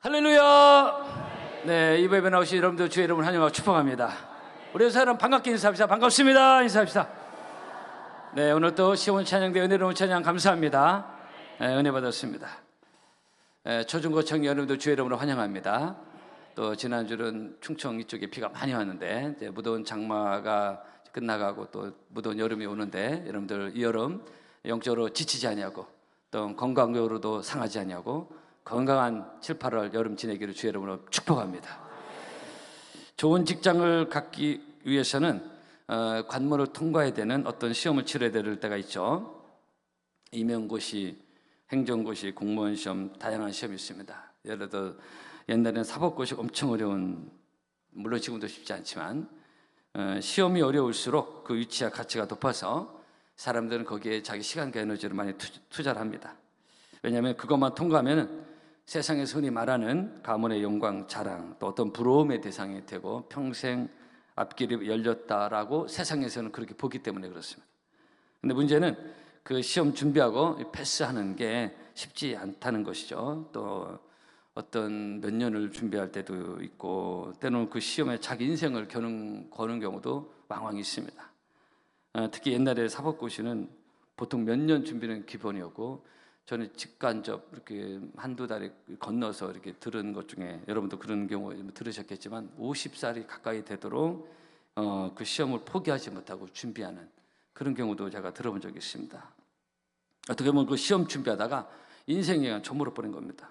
할렐루야. 네, 이 예배 나오신 여러분들 주의 이름을 환영하고 축복합니다. 우리 사람 반갑게 인사합시다. 반갑습니다. 인사합시다. 네, 오늘 또 시온 찬양대 은혜로운 찬양 감사합니다. 네, 은혜 받았습니다. 초중고청 여러분들 주의 이름으로 환영합니다. 또 지난주는 충청 이쪽에 비가 많이 왔는데 이제 무더운 장마가 끝나가고 또 무더운 여름이 오는데 여러분들 이 여름 영적으로 지치지 아니하고 또 건강적으로도 상하지 아니하고 건강한 7, 8월 여름 지내기를 주의 이름으로 축복합니다. 좋은 직장을 갖기 위해서는 관문을 통과해야 되는 어떤 시험을 치러야 될 때가 있죠. 임용고시, 행정고시, 공무원 시험, 다양한 시험이 있습니다. 예를 들어 옛날에는 사법고시 엄청 어려운, 물론 지금도 쉽지 않지만 시험이 어려울수록 그 위치와 가치가 높아서 사람들은 거기에 자기 시간과 에너지를 많이 투자를 합니다. 왜냐하면 그것만 통과하면 세상에서 흔히 말하는 가문의 영광, 자랑, 또 어떤 부러움의 대상이 되고 평생 앞길이 열렸다라고 세상에서는 그렇게 보기 때문에 그렇습니다. 근데 문제는 그 시험 준비하고 패스하는 게 쉽지 않다는 것이죠. 또 어떤 몇 년을 준비할 때도 있고 때로는 그 시험에 자기 인생을 거는 경우도 왕왕 있습니다. 특히 옛날에 사법고시는 보통 몇 년 준비는 기본이었고 저는 직간접 이렇게 한두 달에 건너서 이렇게 들은 것 중에 여러분도 그런 경우 들으셨겠지만 50살이 가까이 되도록 그 시험을 포기하지 못하고 준비하는 그런 경우도 제가 들어본 적이 있습니다. 어떻게 보면 그 시험 준비하다가 인생이 그냥 저물어 버린 겁니다.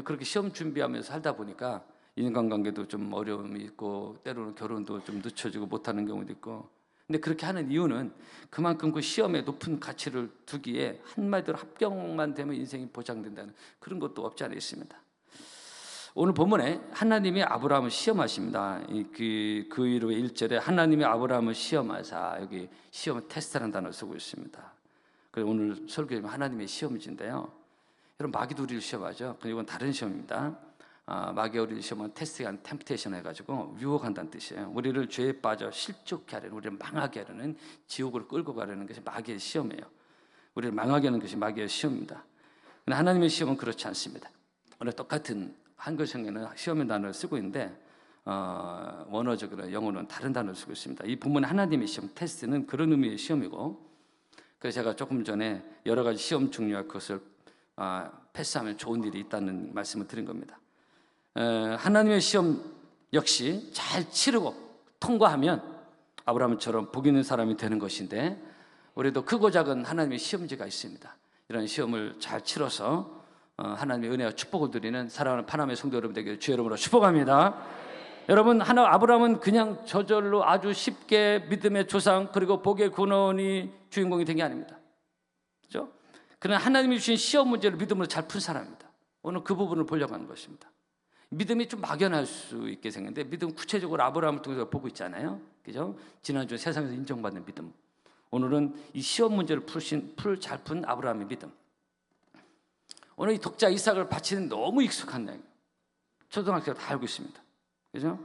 그렇게 시험 준비하면서 살다 보니까 인간관계도 좀 어려움이 있고 때로는 결혼도 좀 늦춰지고 못하는 경우도 있고, 근데 그렇게 하는 이유는 그만큼 그 시험에 높은 가치를 두기에 한마디로 합격만 되면 인생이 보장된다는 그런 것도 없지 않아 있습니다. 오늘 본문에 하나님이 아브라함을 시험하십니다. 그 이후의 1절에 하나님이 아브라함을 시험하사, 여기 시험 테스트라는 단어를 쓰고 있습니다. 그래서 오늘 설교에 하나님의 시험인데요. 여러분 마귀도 우리를 시험하죠. 이건 다른 시험입니다. 마귀가 우리를 시험은 테스트가 아니라 템프테이션 해가지고 유혹한다는 뜻이에요. 우리를 죄에 빠져 실족케 하려는, 우리를 망하게 하려는, 지옥으로 끌고 가려는 것이 마귀의 시험이에요. 우리를 망하게 하는 것이 마귀의 시험입니다. 그런데 하나님의 시험은 그렇지 않습니다. 오늘 똑같은 한글 성경에는 시험의 단어를 쓰고 있는데 원어적으로 영어는 다른 단어를 쓰고 있습니다. 이 본문의 하나님의 시험, 테스트는 그런 의미의 시험이고, 그래서 제가 조금 전에 여러 가지 시험 종류와 그것을 패스하면 좋은 일이 있다는 말씀을 드린 겁니다. 하나님의 시험 역시 잘 치르고 통과하면 아브라함처럼 복 있는 사람이 되는 것인데, 우리도 크고 작은 하나님의 시험지가 있습니다. 이런 시험을 잘 치러서 하나님의 은혜와 축복을 드리는 사랑하는 파나마의 성도 여러분 되기를 주의 이름으로 축복합니다. 여러분, 아브라함은 그냥 저절로 아주 쉽게 믿음의 조상 그리고 복의 근원이 주인공이 된 게 아닙니다. 그렇죠? 그는 하나님이 주신 시험 문제를 믿음으로 잘 푼 사람입니다. 오늘 그 부분을 보려고 하는 것입니다. 믿음이 좀 막연할 수 있게 생겼는데, 믿음 구체적으로 아브라함을 통해서 보고 있잖아요. 그죠? 지난주에 세상에서 인정받는 믿음. 오늘은 이 시험 문제를 잘 푼 아브라함의 믿음. 오늘 이 독자 이삭을 바치는 너무 익숙한 내용. 초등학교 다 알고 있습니다. 그죠?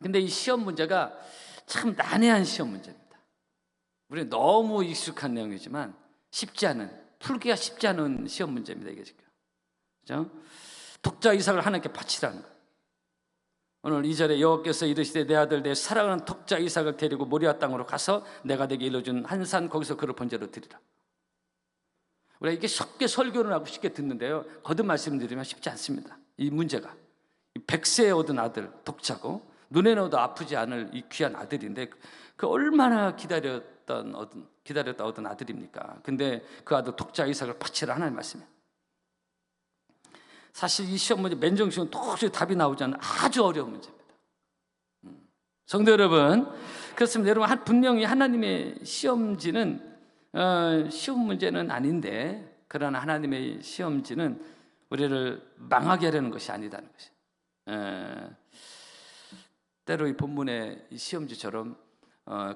근데 이 시험 문제가 참 난해한 시험 문제입니다. 우리는 너무 익숙한 내용이지만 풀기가 쉽지 않은 시험 문제입니다. 이게 지금. 그죠? 독자 이삭을 하나님께 바치라는 거예요. 오늘 2절에 여호와께서 이르시되 내 아들 내 사랑하는 독자 이삭을 데리고 모리아 땅으로 가서 내가 내게 일러준 한 산 거기서 그를 번제로 드리라. 우리가 이게 쉽게 설교를 하고 쉽게 듣는데요, 거듭 말씀드리면 쉽지 않습니다. 이 문제가 100세에 얻은 아들 독자고 눈에 넣어도 아프지 않을 이 귀한 아들인데, 그 얼마나 기다렸다 얻은 아들입니까? 근데 그 아들 독자 이삭을 바치라 하나님 말씀이에요. 사실 이 시험 문제 맨정신은 도저히 답이 나오지 않는 아주 어려운 문제입니다. 성도 여러분, 그렇습니다. 여러분, 분명히 하나님의 시험지는 쉬운 문제는 아닌데, 그러나 하나님의 시험지는 우리를 망하게 하려는 것이 아니다는 것이에요. 때로 이 본문의 이 시험지처럼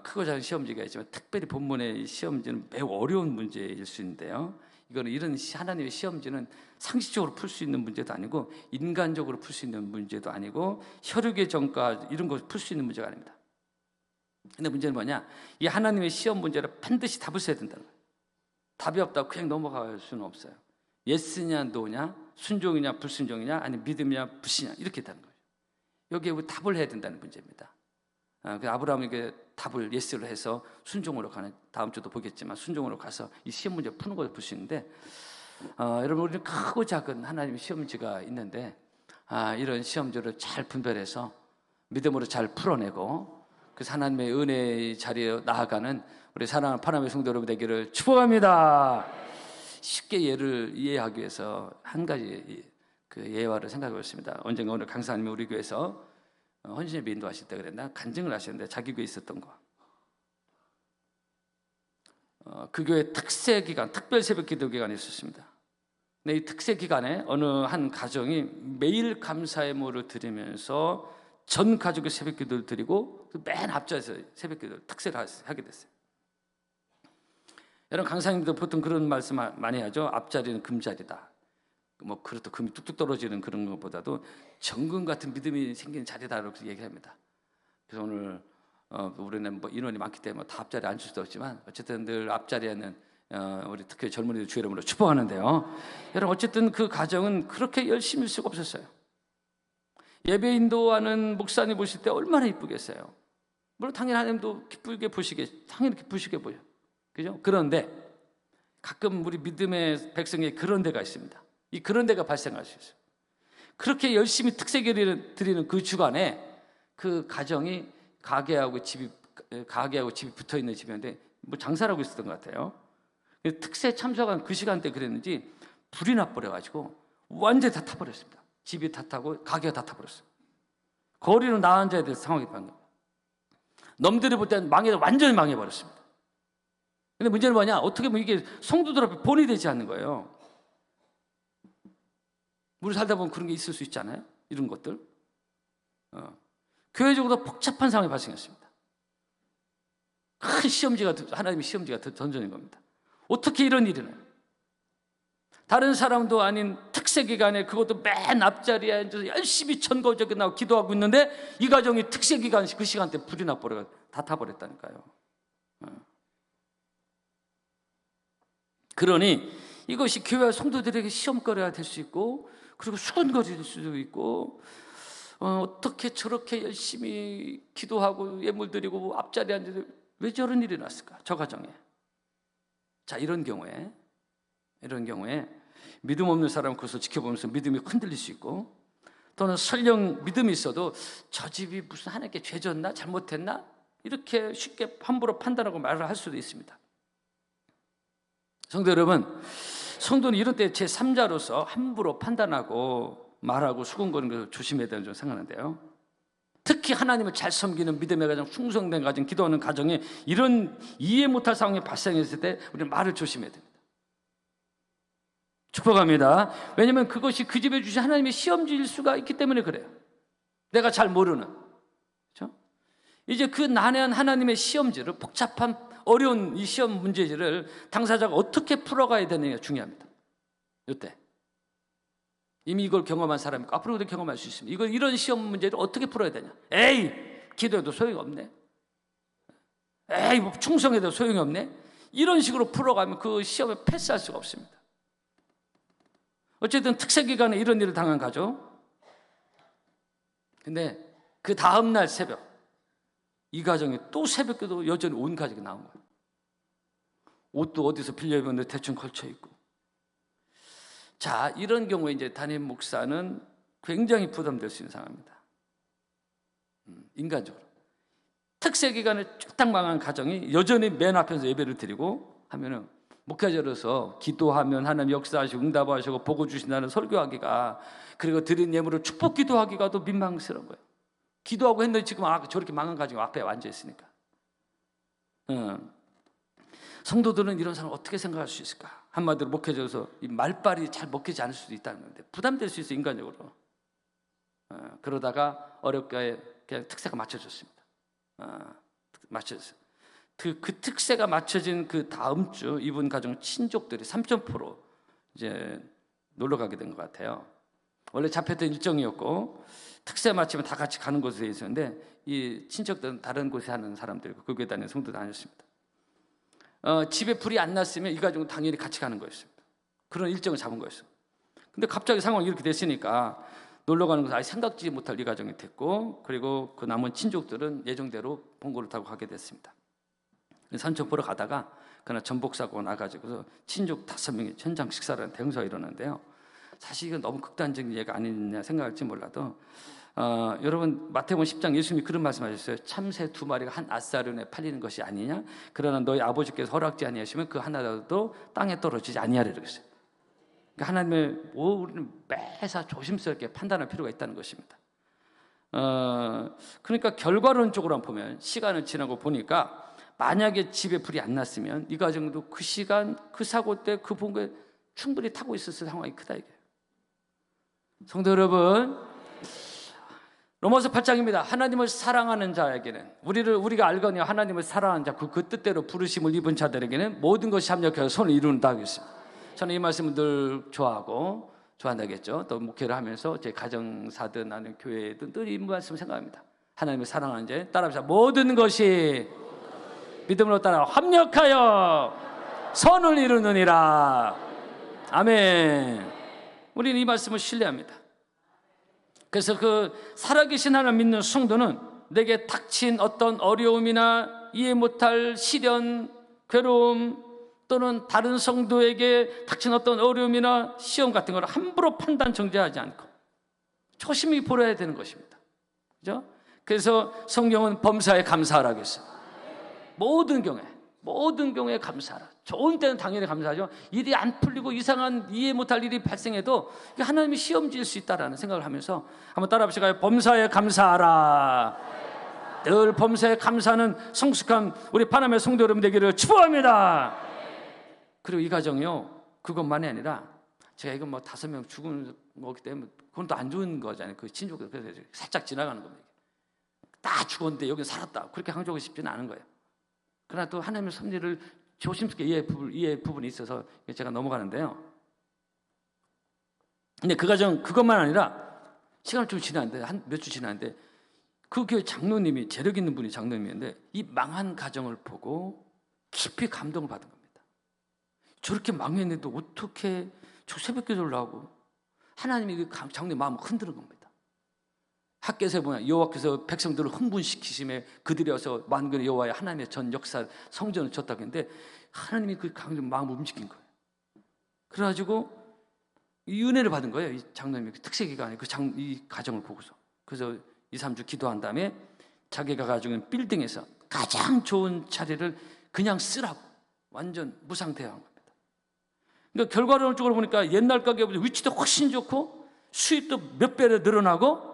크고 작은 시험지가 있지만, 특별히 본문의 시험지는 매우 어려운 문제일 수 있는데요, 이런 하나님의 시험지는 상식적으로 풀 수 있는 문제도 아니고 인간적으로 풀 수 있는 문제도 아니고 혈육의 전과 이런 걸 풀 수 있는 문제가 아닙니다. 근데 문제는 뭐냐? 이 하나님의 시험 문제를 반드시 답을 써야 된다는 거예요. 답이 없다고 그냥 넘어갈 수는 없어요. 예스냐 노냐, 순종이냐 불순종이냐, 아니면 믿음이냐 불신이냐, 이렇게 되는 거예요. 여기에 우리 답을 해야 된다는 문제입니다. 그 아브라함에게 답을 예스로 해서 순종으로 가는, 다음 주도 보겠지만 순종으로 가서 이 시험 문제 푸는 걸 볼 수 있는데, 여러분, 우리는 크고 작은 하나님의 시험지가 있는데, 이런 시험지를 잘 분별해서 믿음으로 잘 풀어내고, 그래서 하나님의 은혜의 자리에 나아가는 우리 사랑하는 파나메 성도 여러분 되기를 축복합니다. 쉽게 예를 이해하기 위해서 한 가지 그 예화를 생각해 보겠습니다. 언젠가 오늘 강사님이 우리 교회에서 헌신예배 인도하실 때 그랬나 간증을 하셨는데, 자기 교회에 있었던 거. 그 교회 특세 기간, 특별 새벽 기도 기간이 있었습니다. 근데 이 특세 기간에 어느 한 가정이 매일 감사의 모를 드리면서 전 가족의 새벽 기도를 드리고 맨 앞자리에서 새벽 기도를 특세를 하게 됐어요. 여러분, 강사님도 보통 그런 말씀 많이 하죠. 앞자리는 금자리다. 뭐 그렇다, 금이 뚝뚝 떨어지는 그런 것보다도 정금 같은 믿음이 생기는 자리다라고 얘기합니다. 그래서 오늘 우리는 뭐 인원이 많기 때문에 다 앞자리에 앉을 수도 없지만, 어쨌든 늘 앞자리에는 우리 특히 젊은이들 주의 이름으로 축복하는데요. 여러분, 어쨌든 그 가정은 그렇게 열심일 수가 없었어요. 예배 인도하는 목사님 보실 때 얼마나 이쁘겠어요. 물론 당연히 하나님도 당연히 기쁘시게 보여. 그죠? 그런데 가끔 우리 믿음의 백성에 그런 데가 있습니다. 이 그런 데가 발생할 수 있어요. 그렇게 열심히 특세기를 드리는 그 주간에 그 가정이 가게하고 집이 붙어 있는 집이었는데, 뭐 장사를 하고 있었던 것 같아요. 특세 참석한 그 시간대 그랬는지 불이 나버려가지고 완전히 다 타버렸습니다. 집이 다 타고 가게가 다 타버렸어요. 거리로 나앉아야 될 상황이 된 겁니다. 놈들이 볼 때는 완전히 망해버렸습니다. 근데 문제는 뭐냐? 어떻게 보면 이게 성도들 앞에 본이 되지 않는 거예요. 우리 살다 보면 그런 게 있을 수 있잖아요. 이런 것들. 교회적으로 복잡한 상황이 발생했습니다. 큰 시험지가, 하나님의 시험지가 던져진 겁니다. 어떻게 이런 일이 나요? 다른 사람도 아닌 특세 기간에, 그것도 맨 앞자리에 앉아서 열심히 천거저게 나고 기도하고 있는데, 이 가정이 특세 기간 그 시간대 불이 나버려가 다 타버렸다니까요. 그러니 이것이 교회와 성도들에게 시험거리가 될 수 있고, 그리고 수건거리일 수도 있고, 어떻게 저렇게 열심히 기도하고 예물 드리고 앞자리에 앉아서 왜 저런 일이 났을까? 저 가정에. 자, 이런 경우에 믿음 없는 사람은 그것을 지켜보면서 믿음이 흔들릴 수 있고, 또는 설령 믿음이 있어도 저 집이 무슨 하나님께 죄졌나? 잘못했나? 이렇게 쉽게 함부로 판단하고 말을 할 수도 있습니다. 성도 여러분, 성도는 이런 때 제3자로서 함부로 판단하고 말하고 수군거리는 걸 조심해야 되는 줄 생각하는데요. 특히 하나님을 잘 섬기는 믿음의 가정, 충성된 가정, 기도하는 가정에 이런 이해 못할 상황이 발생했을 때 우리는 말을 조심해야 됩니다. 축복합니다. 왜냐하면 그것이 그 집에 주신 하나님의 시험지일 수가 있기 때문에 그래요. 내가 잘 모르는. 그렇죠? 이제 그 난해한 하나님의 시험지를, 복잡한 어려운 이 시험 문제지를 당사자가 어떻게 풀어가야 되느냐가 중요합니다. 이때 이미 이걸 경험한 사람이 있고 앞으로도 경험할 수 있습니다. 이런 시험 문제를 어떻게 풀어야 되냐? 에이, 기도해도 소용이 없네. 에이, 뭐 충성해도 소용이 없네. 이런 식으로 풀어가면 그 시험에 패스할 수가 없습니다. 어쨌든 특세기간에 이런 일을 당한 가죠. 근데 그 다음날 새벽, 이 가정에 또 새벽에도 여전히 온 가족이 나온 거예요. 옷도 어디서 빌려 입었는데 대충 걸쳐 입고. 자, 이런 경우에 이제 담임 목사는 굉장히 부담될 수 있는 상황입니다. 인간적으로. 특세 기간에 쭉 망한 가정이 여전히 맨 앞에서 예배를 드리고 하면은, 목회자로서 기도하면 하나님 역사하시고 응답하시고 복을 주신다는 설교하기가, 그리고 드린 예물을 축복 기도하기가 더 민망스러운 거예요. 기도하고 했는데 지금 저렇게 망한 가정이 앞에 앉아 있으니까. 성도들은 이런 사람 어떻게 생각할 수 있을까? 한마디로 목회자로서 이 말빨이 잘 먹히지 않을 수도 있다는 건데, 부담될 수 있어요, 인간적으로. 그러다가 어렵게 그냥 특세가 맞춰졌습니다. 맞춰졌어요. 그 특세가 맞춰진 그 다음 주 이분 가정 친족들이 삼천포로 이제 놀러 가게 된 것 같아요. 원래 잡혔던 일정이었고 특세 마치면 다 같이 가는 곳에 있었는데, 이 친척들은 다른 곳에 하는 사람들이고 그 교회 다니는 성도도 아니었습니다. 집에 불이 안 났으면 이 가족은 당연히 같이 가는 거였습니다. 그런 일정을 잡은 거였어요. 근데 갑자기 상황이 이렇게 됐으니까 놀러 가는 것을 아예 생각지 못할 이 가정이 됐고, 그리고 그 남은 친족들은 예정대로 봉고를 타고 가게 됐습니다. 산책 보러 가다가 그날 전복 사고가 나가지고 친족 5명이 현장 식사를 대형사가 일어났는데요. 사실 이건 너무 극단적인 예가 아니냐 생각할지 몰라도 여러분 마태복음 10장 예수님이 그런 말씀하셨어요. 참새 2마리가 한 앗사륜에 팔리는 것이 아니냐. 그러나 너희 아버지께서 허락지 아니하시면 그 하나라도 땅에 떨어지지 아니하리라 그랬어요. 그러니까 하나님의 우리는 매사 조심스럽게 판단할 필요가 있다는 것입니다. 그러니까 결과론적으로 보면 시간을 지나고 보니까 만약에 집에 불이 안 났으면 이 가정도 그 시간 그 사고 때 그 봉고에 충분히 타고 있었을 상황이 크다 이게. 성도 여러분, 로마서 8장입니다. 하나님을 사랑하는 자에게는 우리가 알거니와 하나님을 사랑하는 자, 그 뜻대로 부르심을 입은 자들에게는 모든 것이 합력하여 선을 이루는다 하겠습니다. 저는 이 말씀을 늘 좋아한다겠죠. 또 목회를 하면서 제 가정사든 아니면 교회든 늘 이 말씀을 생각합니다. 하나님을 사랑하는 자 따라합시다. 모든 것이 믿음으로 따라 합력하여 선을 이루느니라. 아멘. 우리는 이 말씀을 신뢰합니다. 그래서 그 살아계신 하나님 믿는 성도는 내게 닥친 어떤 어려움이나 이해 못할 시련, 괴로움 또는 다른 성도에게 닥친 어떤 어려움이나 시험 같은 걸 함부로 판단 정죄하지 않고 조심히 보려야 되는 것입니다. 그죠? 그래서 성경은 범사에 감사하라고 했어요. 모든 경우에 감사하라. 좋은 때는 당연히 감사하죠. 일이 안 풀리고 이상한 이해 못할 일이 발생해도 하나님이 시험지일 수 있다라는 생각을 하면서 한번 따라합시다. 범사에 감사하라. 늘 범사에 감사하는 성숙한 우리 파나메 성도 여러분 되기를 축복합니다. 그리고 이 가정이요, 그것만이 아니라 제가 이거 5명 죽은 거기 때문에 그건 또 안 좋은 거잖아요. 그 친족들 그래서 살짝 지나가는 겁니다. 다 죽었는데 여기 살았다 그렇게 강조하고 싶지는 않은 거예요. 그러나 또 하나님의 섭리를 조심스럽게 이해 부분이 있어서 제가 넘어가는데요. 근데 그 가정 그것만 아니라 시간이 좀 지났는데 한 몇 주 지났는데 그 교회 장로님이 재력 있는 분이 장로님이었는데 이 망한 가정을 보고 깊이 감동을 받은 겁니다. 저렇게 망했는데도 어떻게 저 새벽 기도를 하고 하나님이 그 장로님 마음을 흔드는 겁니다. 학개에서 보면 여호와께서 백성들을 흥분시키심에 그들이 와서 만군의 여호와의 하나님의 전 역사 성전을 졌다고 했는데 하나님이 그 강정 마음을 움직인 거예요. 그래가지고 이 은혜를 받은 거예요. 이 장로님이 특세 기간에 이 가정을 보고서. 그래서 2, 3주 기도한 다음에 자기가 가지고 있는 빌딩에서 가장 좋은 자리를 그냥 쓰라고 완전 무상대여한 겁니다. 그러니까 결과론적으로 보니까 옛날 가게보다 위치도 훨씬 좋고 수입도 몇 배로 늘어나고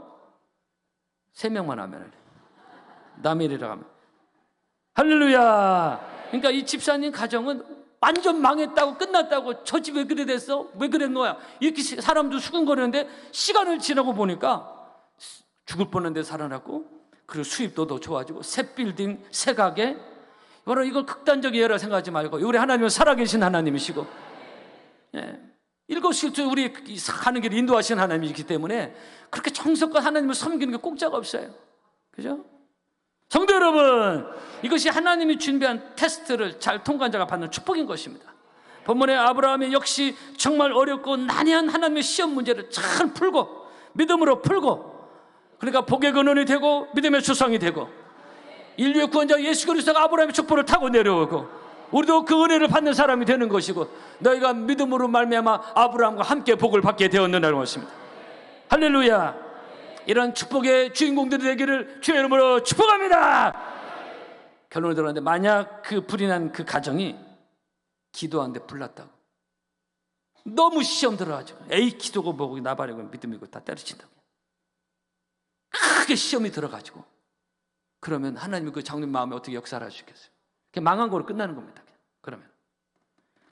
3명만 하면 남일이라고 하면 할렐루야. 그러니까 이 집사님 가정은 완전 망했다고 끝났다고 저 집 왜 그래 됐어? 왜 그랬는 거야? 이렇게 사람도 수근거리는데 시간을 지나고 보니까 죽을 뻔했는데 살아났고 그리고 수입도 더 좋아지고 새 빌딩, 새 가게. 바로 이걸 극단적인 예라 생각하지 말고 우리 하나님은 살아계신 하나님이시고 일거수일투 우리 가는 길을 인도하시는 하나님이기 때문에 그렇게 정성껏 하나님을 섬기는 게 공짜가 없어요. 그죠? 성도 여러분, 이것이 하나님이 준비한 테스트를 잘 통과한 자가 받는 축복인 것입니다. 본문에 아브라함이 역시 정말 어렵고 난해한 하나님의 시험 문제를 잘 풀고 믿음으로 풀고 그러니까 복의 근원이 되고 믿음의 조상이 되고 인류의 구원자 예수 그리스도가 아브라함의 족보를 타고 내려오고 우리도 그 은혜를 받는 사람이 되는 것이고 너희가 믿음으로 말미암아 아브라함과 함께 복을 받게 되었느냐는 것입니다. 할렐루야. 이런 축복의 주인공들이 되기를 주의 이름으로 축복합니다. 결론을 들었는데 만약 그 불이 난 그 가정이 기도하는데 불났다고 너무 시험 들어가지고 에이 기도고 뭐고 나발이고 믿음이고 다 때려친다고 크게 시험이 들어가지고 그러면 하나님이 그 장로님 마음에 어떻게 역사를 하시겠어요? 망한 거로 끝나는 겁니다. 그러면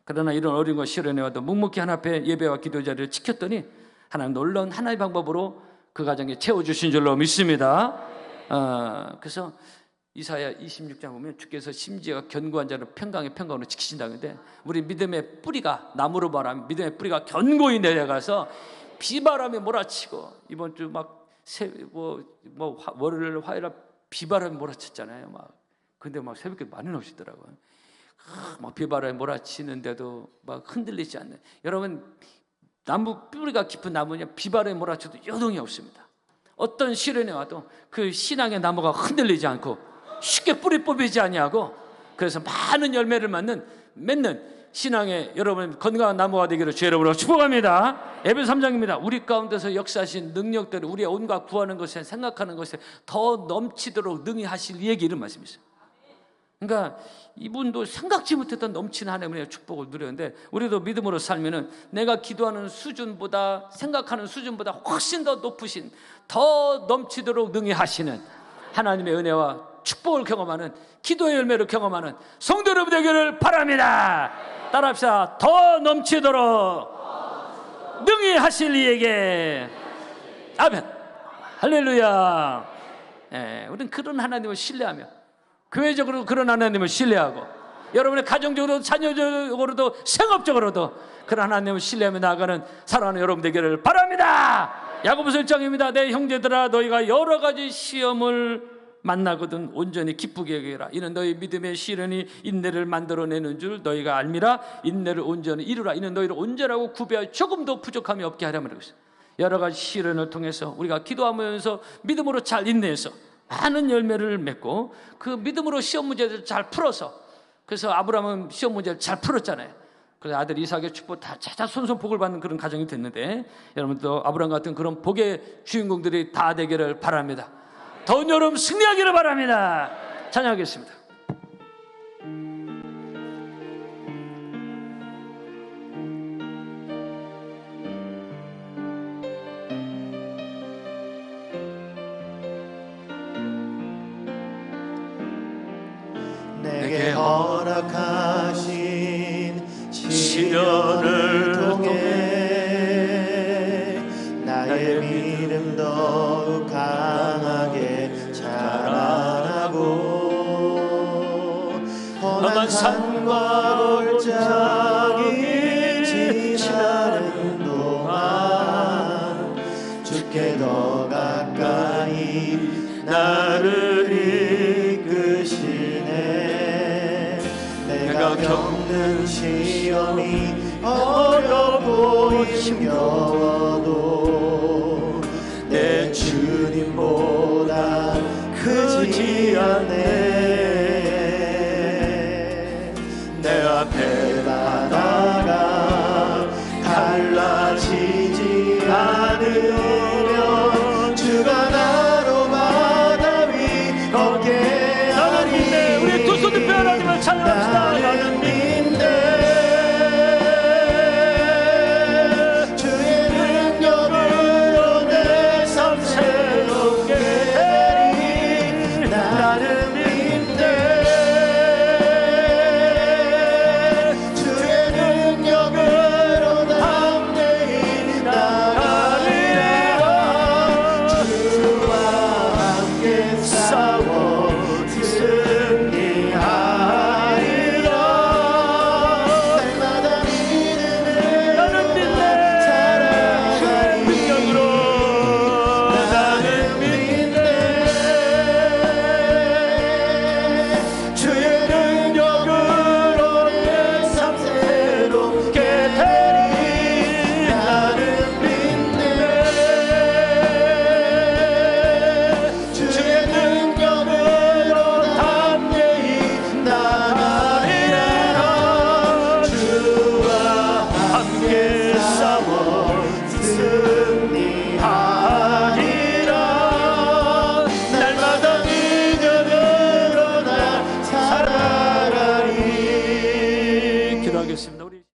그러나 이런 어려운 것 시련해와도 묵묵히 하나님 앞에 예배와 기도 자리를 지켰더니 하나님 놀라운 하나의 방법으로 그 가정에 채워주신 줄로 믿습니다. 그래서 이사야 26장 보면 주께서 심지어 견고한 자를 평강의 평강으로 지키신다는데 우리 믿음의 뿌리가 나무로 말하면 믿음의 뿌리가 견고히 내려가서 비바람이 몰아치고 이번 주 막 월요일 화요일 비바람이 몰아쳤잖아요. 막 근데 막 새벽에 많이 나오시더라고요. 막 비바람에 몰아치는데도 막 흔들리지 않는, 여러분 나무 뿌리가 깊은 나무냐 비바람에 몰아쳐도 요동이 없습니다. 어떤 시련이 와도 그 신앙의 나무가 흔들리지 않고 쉽게 뿌리 뽑히지 아니하고, 그래서 많은 열매를 맺는 신앙의 여러분 건강한 나무가 되기를 주의 이름으로 축복합니다. 에베소 3장입니다. 우리 가운데서 역사하신 능력들을 우리의 온갖 구하는 것에 생각하는 것에 더 넘치도록 능히 하실 이에게 이런 말씀이 있어요. 그러니까 이분도 생각지 못했던 넘치는 하나님의 축복을 누렸는데, 우리도 믿음으로 살면은 내가 기도하는 수준보다, 생각하는 수준보다 훨씬 더 높으신, 더 넘치도록 능히 하시는 하나님의 은혜와 축복을 경험하는, 기도의 열매를 경험하는 성도 여러분 되기를 바랍니다. 따라합시다. 더 넘치도록 능히 하실 이에게. 아멘. 할렐루야. 우리는 그런 하나님을 신뢰하며, 교회적으로 그런 하나님을 신뢰하고, 여러분의 가정적으로도 자녀적으로도 생업적으로도 그런 하나님을 신뢰하며 나아가는 사랑하는 여러분 되기를 바랍니다. 야고보서 1장입니다. 내 형제들아, 너희가 여러 가지 시험을 만나거든 온전히 기쁘게 여기라. 이는 너희 믿음의 시련이 인내를 만들어내는 줄 너희가 알미라. 인내를 온전히 이루라. 이는 너희를 온전하고 구비하여 조금도 부족함이 없게 하려면 그랬어요. 여러 가지 시련을 통해서 우리가 기도하면서 믿음으로 잘 인내해서 많은 열매를 맺고, 그 믿음으로 시험 문제를 잘 풀어서, 그래서 아브라함은 시험 문제를 잘 풀었잖아요. 그래서 아들 이삭의 축복 다 찾아 손손 복을 받는 그런 가정이 됐는데, 여러분도 아브라함 같은 그런 복의 주인공들이 다 되기를 바랍니다. 더운 여름 승리하기를 바랍니다. 찬양하겠습니다. 내게 허락하신 시련을 통해 나의 믿음 더욱 강하게 자라나고, 험한 산과 골짜기 지나는 동안 주께 더 가까이 나를 이끄시네. 내가 겪는 시험이 어렵고 힘겨워도 내 주님보다 크지 않네. 내 앞에 바다가 갈라지지 않으면 주가 나로 바다 위 걷게 하리. 우리 두 손 들며 하나님을 찬양합시다. 나는 믿네. 주의 능력으로 내 삶 새롭게 하리. 나는 믿네. 주의 능력으로 담대히 나가리라. 주와 함께 싸워 승리하리라. 날마다 믿음을 살아가리. 나는 믿네. 주의 능력으로 내 삶 새롭게 하리. 나는 믿네. 주의 능력으로 담대히 나가리라. 주와 함께 싸워 승리하리라. 날마다 믿음으로 나 살아가리. 기도하겠습니다. 우리